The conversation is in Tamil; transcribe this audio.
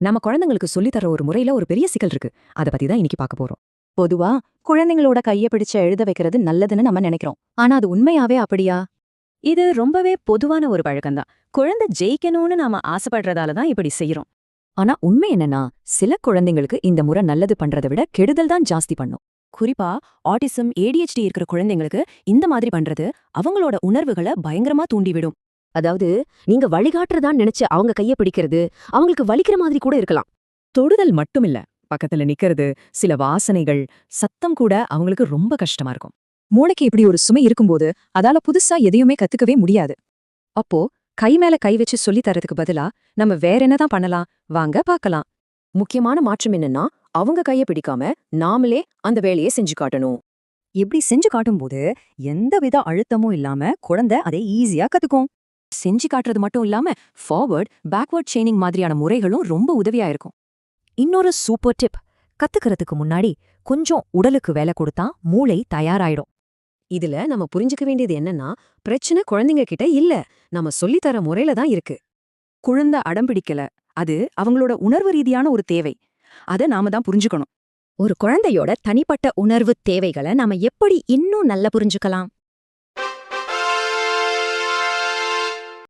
நம்ம குழந்தைங்களுக்கு சொல்லித்தர ஒரு முறையில ஒரு பெரிய சிக்கல் இருக்கு. அத பத்தி தான் இன்னைக்கு பார்க்க போறோம். பொதுவா குழந்தைங்களோட கைய பிடிச்சு எழுத வைக்கிறது நல்லதுன்னு நம்ம நினைக்கிறோம். ஆனா அது உண்மையாவே அப்படியா? இது ரொம்பவே பொதுவான ஒரு பழக்கம்தான். குழந்தை ஜெயிக்கணும்னு நாம ஆசைப்படுறதால தான் இப்படி செய்யறோம். ஆனா உண்மை என்னன்னா, சில குழந்தைங்களுக்கு இந்த முறை நல்லது பண்றதை விட கெடுதல் தான் ஜாஸ்தி பண்ணும். குறிப்பா ஆட்டிசம், ADHD இருக்கிற குழந்தைங்களுக்கு இந்த மாதிரி பண்றது அவங்களோட உணர்வுகளை பயங்கரமா தூண்டிவிடும். அதாவது நீங்க வழிகாட்டுறதா நினைச்சு அவங்க கைய பிடிக்கிறது அவங்களுக்கு வலிக்கிற மாதிரி கூட இருக்கலாம். தொடுதல் மட்டுமில்ல, பக்கத்துல நிக்கிறது, சில வாசனைகள், சத்தம் கூட அவங்களுக்கு ரொம்ப கஷ்டமா இருக்கும். மூளைக்கு இப்படி ஒரு சுமை இருக்கும்போது அதால புதுசா எதையுமே கத்துக்கவே முடியாது. அப்போ கை மேல கை வச்சு சொல்லி தரதுக்கு பதிலா நம்ம வேற என்னதான் பண்ணலாம், வாங்க பார்க்கலாம். முக்கியமான மாற்றம் என்னன்னா, அவங்க கைய பிடிக்காம நாமளே அந்த வேலையை செஞ்சு காட்டணும். இப்படி செஞ்சு காட்டும்போது எந்தவித அழுத்தமும் இல்லாம குழந்தை அதை ஈஸியா கத்துக்கும். செஞ்சு காட்டுறது மட்டும் இல்லாம ஃபார்வர்ட், பேக்வர்ட் செயினிங் மாதிரியான முறைகளும் ரொம்ப உதவியா இருக்கும். இன்னொரு சூப்பர் டிப், கத்துக்கிறதுக்கு முன்னாடி கொஞ்சம் உடலுக்கு வேலை கொடுத்தா மூளை தயாராயிடும். இதுல நம்ம புரிஞ்சுக்க வேண்டியது என்னன்னா, பிரச்சனை குழந்தைங்க கிட்ட இல்ல, நம்ம சொல்லித்தர முறையில தான் இருக்கு. குழந்தை அடம் பிடிக்கல, அது அவங்களோட உணர்வு ரீதியான ஒரு தேவை. அத நாம தான் புரிஞ்சுக்கணும். ஒரு குழந்தையோட தனிப்பட்ட உணர்வு தேவைகளை நாம எப்படி இன்னும் நல்லா புரிஞ்சுக்கலாம்?